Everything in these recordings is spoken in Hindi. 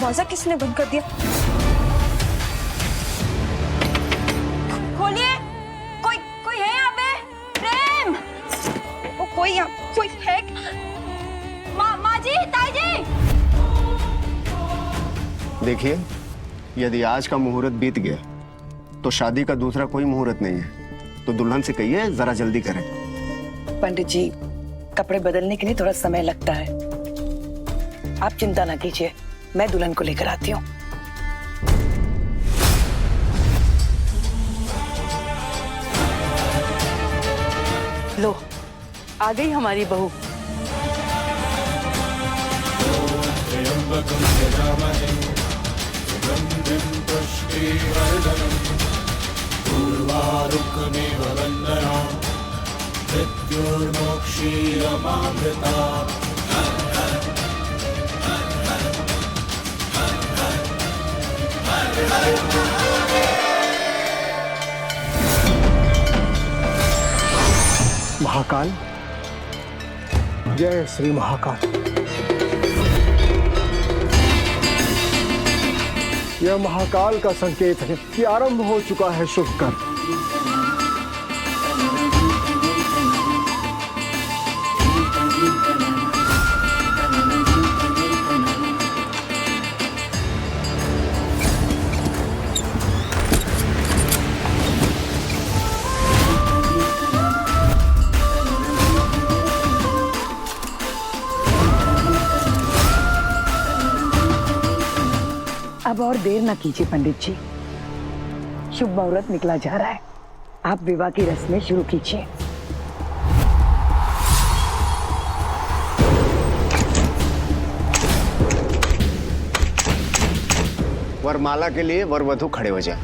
दरवाजा किसने बंद कर दिया? खोलिए, कोई है यहाँ पे? प्रेम, कोई है? माँ जी, ताई जी। देखिए, यदि आज का मुहूर्त बीत गया तो शादी का दूसरा कोई मुहूर्त नहीं है, तो दुल्हन से कहिए जरा जल्दी करें। पंडित जी, कपड़े बदलने के लिए थोड़ा समय लगता है, आप चिंता ना कीजिए, मैं दुल्हन को लेकर आती हूँ। लो, आ गई हमारी बहू। महाकाल, जय श्री महाकाल। यह महाकाल का संकेत है कि आरंभ हो चुका है शुभ कर्म। अब और देर ना कीजिए पंडित जी, शुभ मुहूर्त निकला जा रहा है, आप विवाह की रस्में शुरू कीजिए। वरमाला के लिए वर वधू खड़े हो जाए।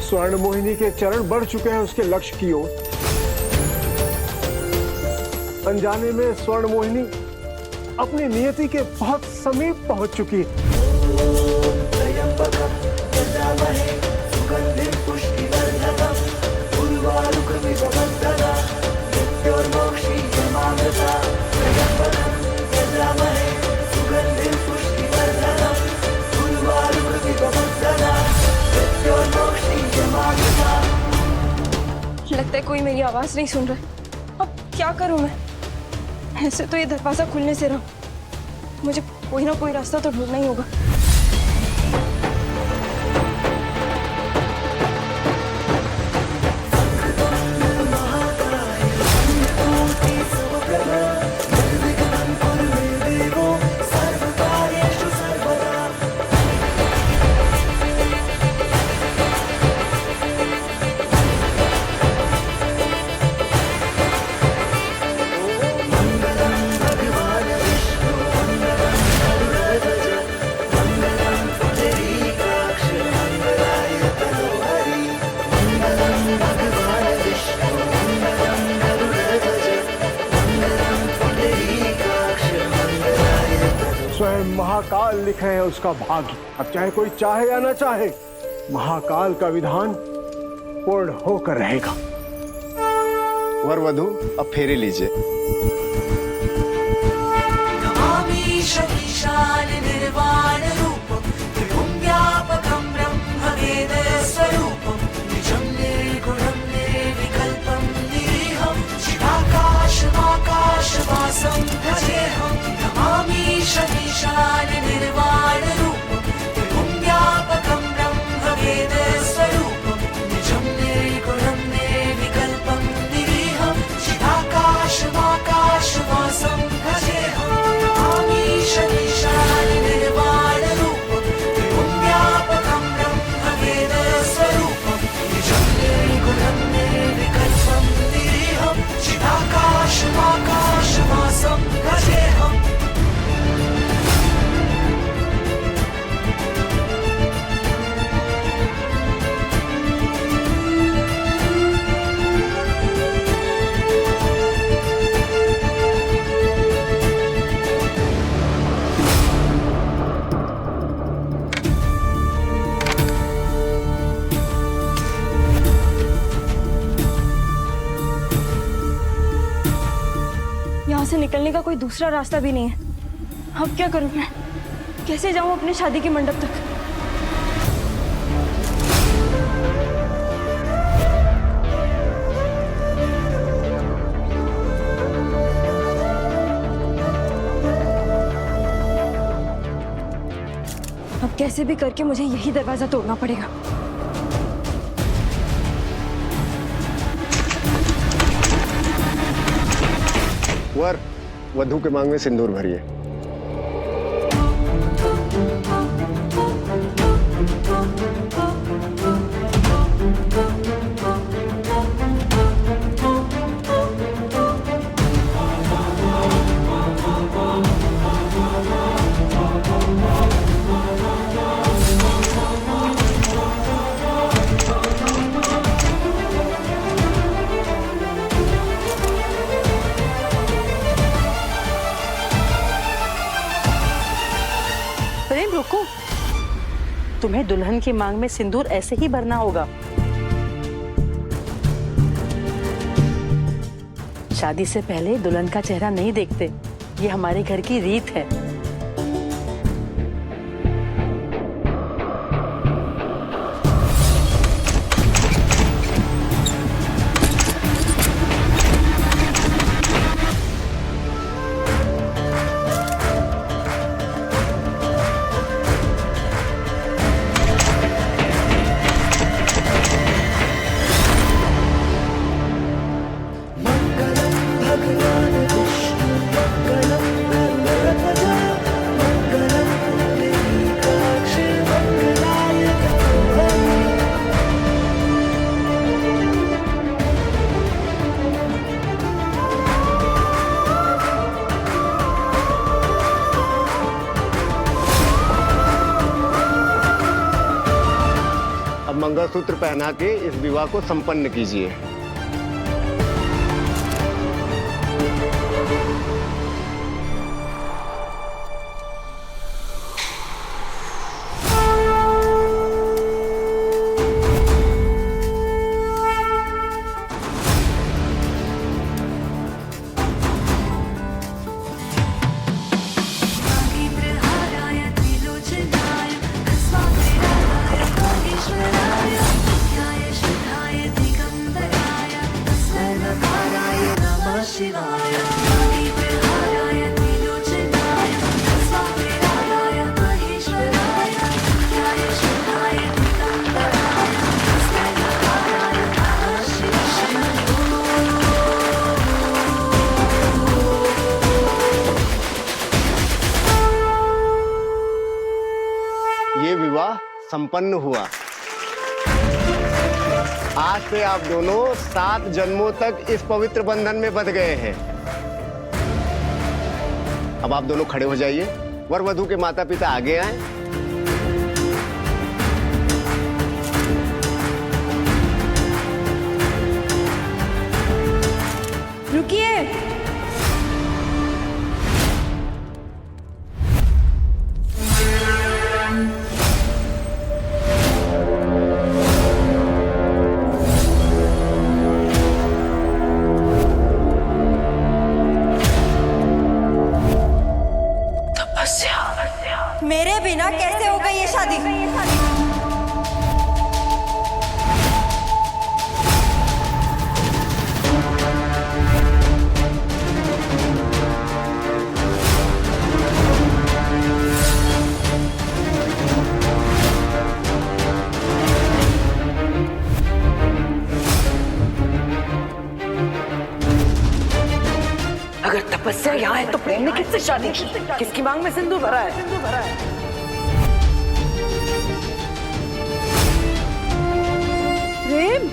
स्वर्ण मोहिनी के चरण बढ़ चुके हैं उसके लक्ष्य की ओर। अनजाने में स्वर्ण मोहिनी अपनी नियति के बहुत समीप पहुंच चुकी है। लगता है कोई मेरी आवाज नहीं सुन रहा। अब क्या करूं मैं? ऐसे तो ये दरवाजा खुलने से रहा, मुझे कोई ना कोई रास्ता तो ढूंढना ही होगा। स्वयं महाकाल लिखे है उसका भाग्य। अब चाहे कोई चाहे या ना चाहे, महाकाल का विधान पूर्ण होकर रहेगा। वर वधू अब फेरे लीजिए। नमामि शक्तिशाल निर्वाण रूपं त्रिभुवन व्यापकं ब्रह्मवेद स्वरूपं निजं निर्गुणं निर्विकल्पं निरीहं चिदाकाशमाकाशवासं भजेऽहं। नमामि शक्तिशाल निर्वाण रूपं त्रिभुवन व्यापकं ब्रह्मवेद स्वरूपं निजं निर्गुणं निर्विकल्पं निरीहं चिदाकाशमाकाशवासं से निकलने का कोई दूसरा रास्ता भी नहीं है। अब क्या करूं मैं? कैसे जाऊं अपने शादी के मंडप तक? अब कैसे भी करके मुझे यही दरवाजा तोड़ना पड़ेगा। वर वधू के मांग में सिंदूर भरिए। प्रेम रुको, तुम्हें दुल्हन की मांग में सिंदूर ऐसे ही भरना होगा। शादी से पहले दुल्हन का चेहरा नहीं देखते, ये हमारे घर की रीत है। अब मंगलसूत्र पहना के इस विवाह को संपन्न कीजिए। हाराय त्रिलोचनाय तस्मादेवाय योगेश्वराय नित्याय शुद्धाय दिगंबराय सर्वकाराय नमः शिवाय। हाराय त्रिलोचनाय तस्मादेवाय महेश्वराय नित्याय शुद्धाय दिगंबराय सर्वकाराय नमः शिवाय। ये विवाह संपन्न हुआ। आज से आप दोनों 7 जन्मों तक इस पवित्र बंधन में बंध गए हैं। अब आप दोनों खड़े हो जाइए। वर वधू के माता पिता आगे आए। रुकिए। मेरे बिना कैसे हो गई ये शादी? अगर तपस्या यहाँ है तो प्रेम ने किससे शादी की? किसकी मांग में सिंदूर भरा है? प्रेम?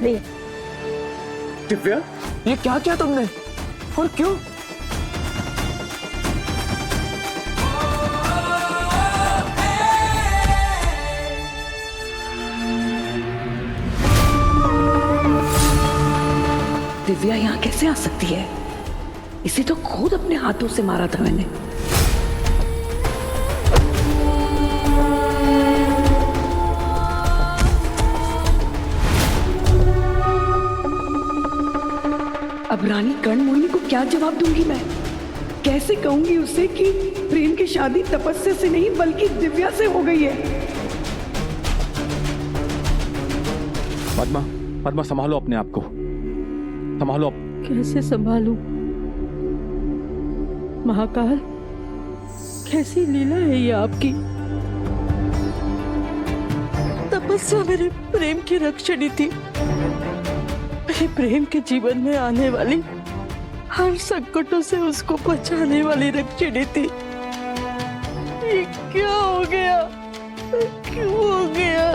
नहीं। दिव्या, ये क्या किया तुमने और क्यों? दिव्या यहाँ कैसे आ सकती है? इसे तो खुद अपने हाथों से मारा था मैंने। अब रानी कर्णमोहिनी को क्या जवाब दूंगी मैं? कैसे कहूंगी उसे कि प्रेम की शादी तपस्या से नहीं बल्कि दिव्या से हो गई है? पद्मा, पद्मा संभालो अपने आप को, संभालो। कैसे संभालूं? महाकाल, कैसी लीला है ये आपकी? तपस्या मेरे प्रेम की रक्षणी थी, मेरे प्रेम के जीवन में आने वाली हर संकटों से उसको बचाने वाली रक्षणी थी। ये क्या हो गया? क्यों हो गया?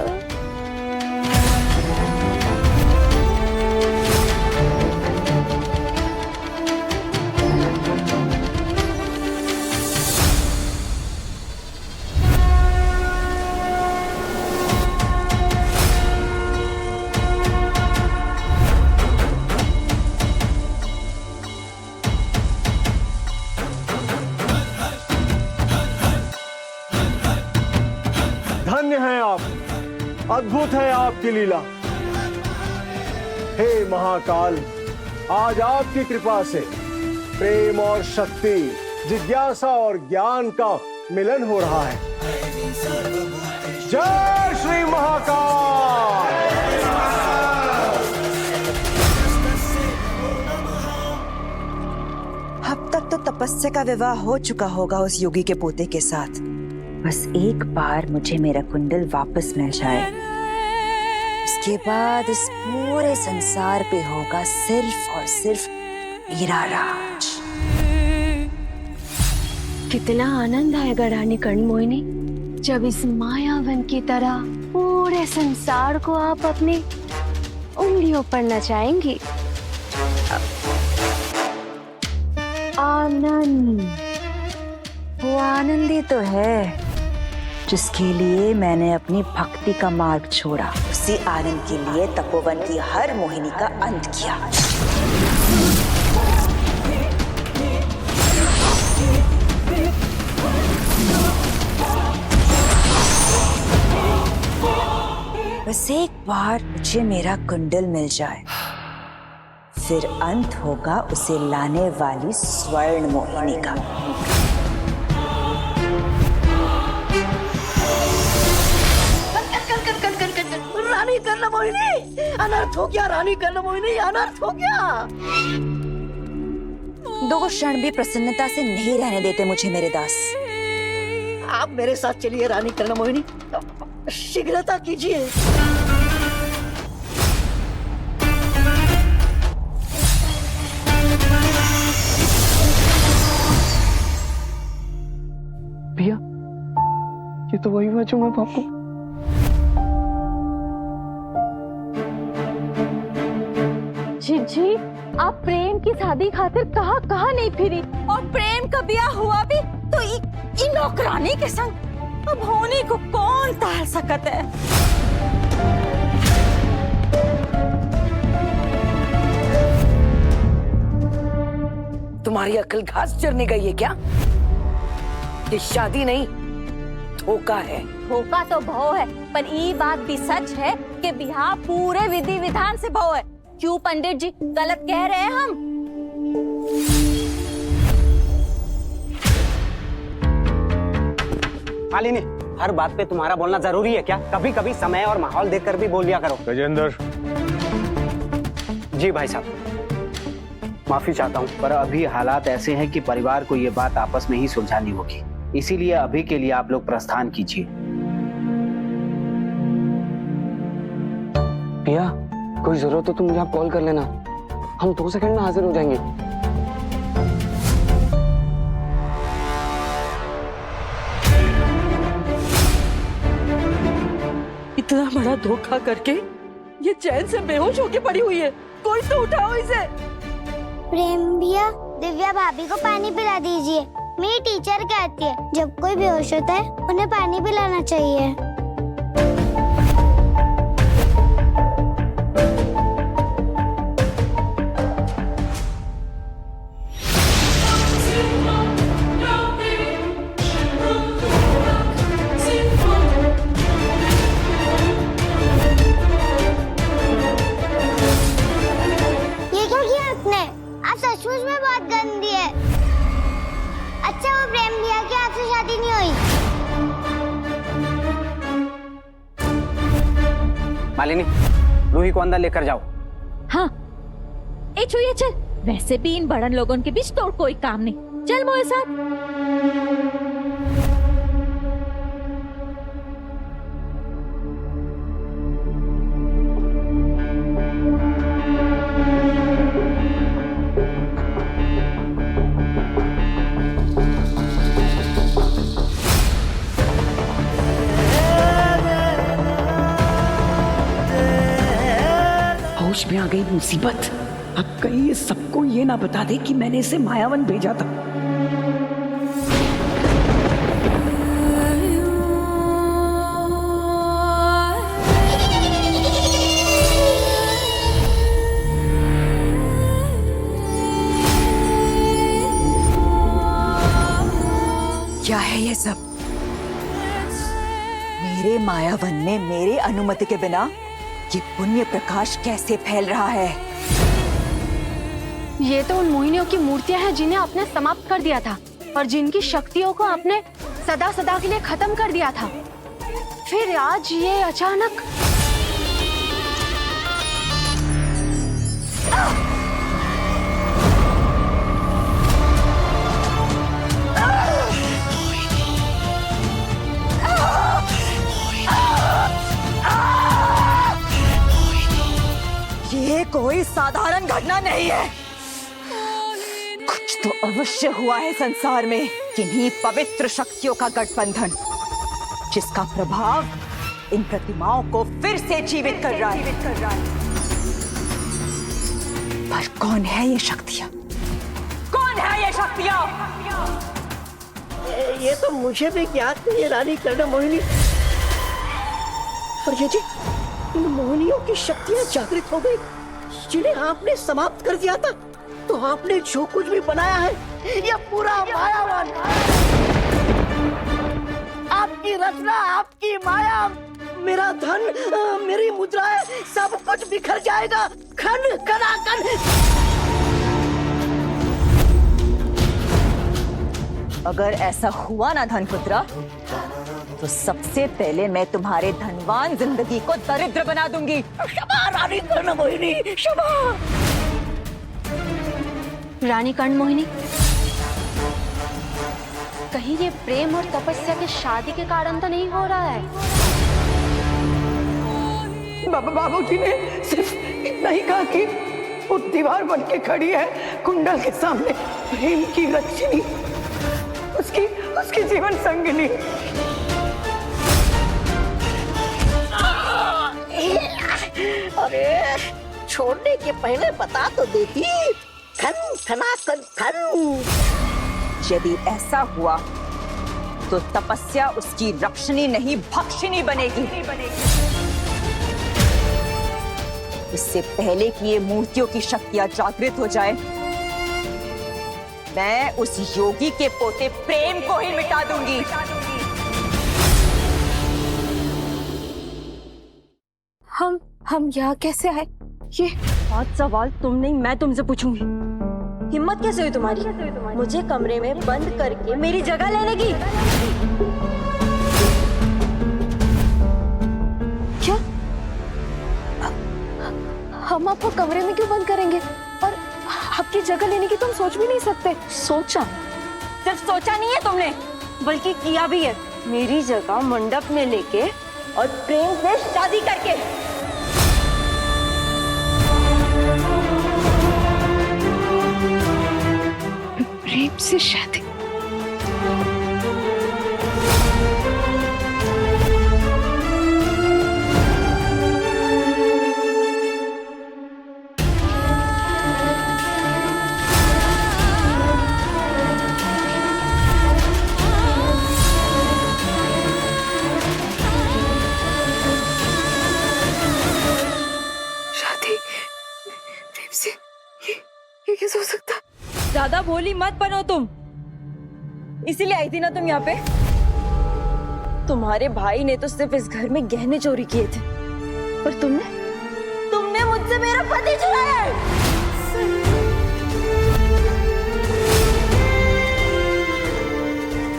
धन्य हैं आप, अद्भुत है आपकी लीला। हे महाकाल, आज आपकी कृपा से प्रेम और शक्ति, जिज्ञासा और ज्ञान का मिलन हो रहा है। जय श्री महाकाल। अब तक तो तपस्या का विवाह हो चुका होगा उस योगी के पोते के साथ। बस एक बार मुझे मेरा कुंडल वापस मिल जाए, उसके बाद इस पूरे संसार पे होगा सिर्फ और सिर्फ मेरा राज। कितना आनंद आएगा रानी कर्णमोहिनी, जब इस मायावन की तरह पूरे संसार को आप अपनी उंगलियों पर नचाएंगी। आनंद, वो आनंद ही तो है जिसके लिए मैंने अपनी भक्ति का मार्ग छोड़ा। उसी आनंद के लिए तपोवन की हर मोहिनी का अंत किया। बस एक बार मुझे मेरा कुंडल मिल जाए, फिर अंत होगा उसे लाने वाली स्वर्ण मोहिनी का। रानी कर्णमोहिनी, अनर्थ हो गया। रानी कर्णमोहिनी, अनर्थ हो गया। दो क्षण भी प्रसन्नता से नहीं रहने देते मुझे मेरे दास। आप मेरे साथ चलिए रानी कर्णमोहिनी, शीघ्रता कीजिए। भैया, ये तो वही हुआ जो मैं आपको। जी, आप प्रेम की शादी खातिर कहाँ नहीं फिरी, और प्रेम का ब्याह हुआ भी तो इन नौकरानी के संग। अब होने को कौन टाल सकता है? तुम्हारी अकल घास चरने गई है क्या? ये शादी नहीं, धोखा है। धोखा तो भव है, पर ये बात भी सच है कि ब्याह पूरे विधि विधान से भव है। क्यों पंडित जी, गलत कह रहे हैं हम? मालिनी, हर बात पे तुम्हारा बोलना जरूरी है क्या? कभी कभी समय और माहौल देखकर भी बोल लिया करो। गजेंद्र। जी भाई साहब, माफी चाहता हूँ, पर अभी हालात ऐसे हैं कि परिवार को ये बात आपस में ही सुलझानी होगी। इसीलिए अभी के लिए आप लोग प्रस्थान कीजिए। भैया, कोई जरूरत हो तो मुझे आप कॉल कर लेना, हम 2 सेकंड में हाजिर हो जाएंगे। इतना बड़ा धोखा करके ये चैन से बेहोश होके पड़ी हुई है, कोई तो उठाओ इसे। प्रेम भैया, दिव्या भाभी को पानी पिला दीजिए। मेरी टीचर कहती है जब कोई बेहोश होता है उन्हें पानी पिलाना चाहिए। ये क्या किया आपने? आप सचमुच में बहुत गंदी है। अच्छा वो प्रेम भैया की आपसे शादी नहीं हुई? मालिनी, रूही को अंदर लेकर जाओ। हाँ ए छुए चल, वैसे भी इन बड़न लोगों के बीच तो कोई काम नहीं, चल मोए साथ। होश में आ गई मुसीबत। अब कहीं ये सबको ये ना बता दे कि मैंने इसे मायावन भेजा था। क्या है ये सब? मेरे मायावन में मेरे अनुमति के बिना ये पुण्य प्रकाश कैसे फैल रहा है? ये तो उन मोहिनियों की मूर्तियां हैं जिन्हें आपने समाप्त कर दिया था और जिनकी शक्तियों को आपने सदा सदा के लिए खत्म कर दिया था। फिर आज ये अचानक ये कोई साधारण घटना नहीं है। कुछ तो अवश्य हुआ है संसार में। किन्हीं पवित्र शक्तियों का गठबंधन जिसका प्रभाव इन प्रतिमाओं को फिर से जीवित कर रहा है। पर कौन है ये शक्तियां? कौन है ये शक्तियां? ये तो मुझे भी ज्ञात नहीं है रानी कर्ण मोहिनी। पर ये जी, इन मोहिनियों की शक्तियां जागृत हो गई जिन्हें आपने समाप्त कर दिया था। तो आपने जो कुछ भी बनाया है यह पूरा मायावन, आपकी रचना, आपकी माया, मेरा धन, मेरी मुद्राएं, सब कुछ बिखर जाएगा खन खनाखन। अगर ऐसा हुआ ना धनपुत्रा, तो सबसे पहले मैं तुम्हारे धनवान जिंदगी को दरिद्र बना दूंगी। क्षमा रानी कर्ण मोहिनी, क्षमा। रानी कर्ण मोहिनी, कहीं ये प्रेम और तपस्या की शादी के कारण तो नहीं हो रहा है? बाबूजी ने सिर्फ इतना ही कहा कि वो दीवार बन के खड़ी है कुंडल के सामने, प्रेम की रक्षिणी, उसकी जीवन संगिनी। अरे छोड़ने के पहले बता तो देती। खन खनाखन खन। यदि ऐसा हुआ तो तपस्या उसकी रक्षिणी नहीं भक्षिणी बनेगी। इससे पहले कि ये मूर्तियों की शक्तियां जागृत हो जाए, मैं उस योगी के पोते प्रेम को ही मिटा दूंगी। हम यहाँ कैसे आए? ये 5 सवाल तुम नहीं मैं तुमसे पूछूंगी। हिम्मत कैसे हुई तुम्हारी मुझे कमरे में बंद करके मेरी जगह लेने की? क्या हम आपको कमरे में क्यों बंद करेंगे? और आपकी जगह लेने की तुम सोच भी नहीं सकते। सोचा? सिर्फ सोचा नहीं है तुमने, बल्कि किया भी है। मेरी जगह मंडप में लेके और प्रेम से शादी करके। प्रेम से शादी? भोली मत बनो तुम। इसीलिए आई थी ना तुम यहाँ पे? तुम्हारे भाई ने तो सिर्फ इस घर में गहने चोरी किए थे, पर तुमने मुझसे मेरा पति चुराया है।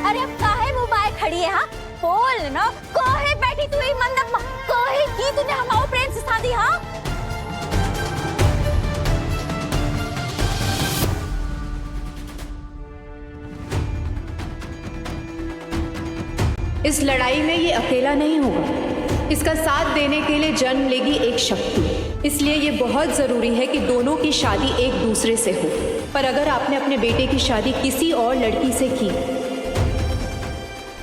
अरे अब काहे मुंह बाय खड़ी है? हाँ बोल ना, काहे बैठी तू मंडप में? काहे की तूने हमारा प्रेम से शादी? हाँ इस लड़ाई में ये अकेला नहीं होगा, इसका साथ देने के लिए जन्म लेगी एक शक्ति। इसलिए ये बहुत जरूरी है कि दोनों की शादी एक दूसरे से हो। पर अगर आपने अपने बेटे की शादी किसी और लड़की से की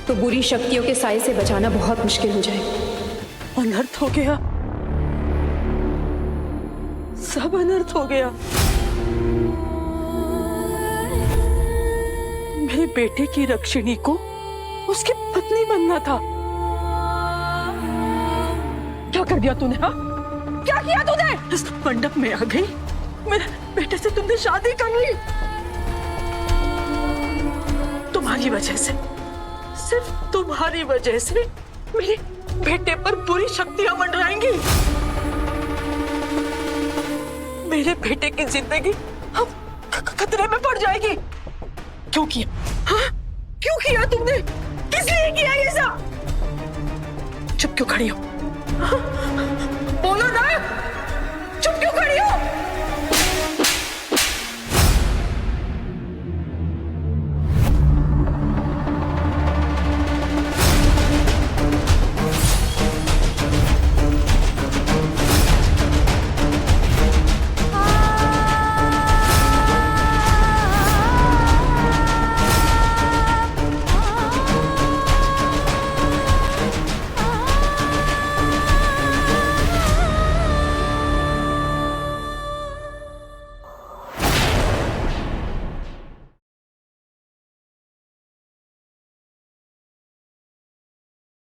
तो बुरी शक्तियों के साए से बचाना बहुत मुश्किल हो जाएगा। अनर्थ हो गया, सब अनर्थ हो गया। मेरे बेटे की रक्षिणी को उसकी पत्नी बनना था। क्या कर दिया तूने? हाँ क्या किया तूने? इस मंडप में आ गई, मेरे बेटे से तुमने शादी कर ली। तुम्हारी वजह से, सिर्फ तुम्हारी वजह से मेरे बेटे पर बुरी शक्तियां मंडराएंगी। मेरे बेटे की जिंदगी अब खतरे में पड़ जाएगी। क्यों किया? हाँ क्यों किया तुमने? किस लिए किया ये सब? चुप क्यों खड़ी हो? हाँ? बोलो ना, चुप क्यों खड़ी हो?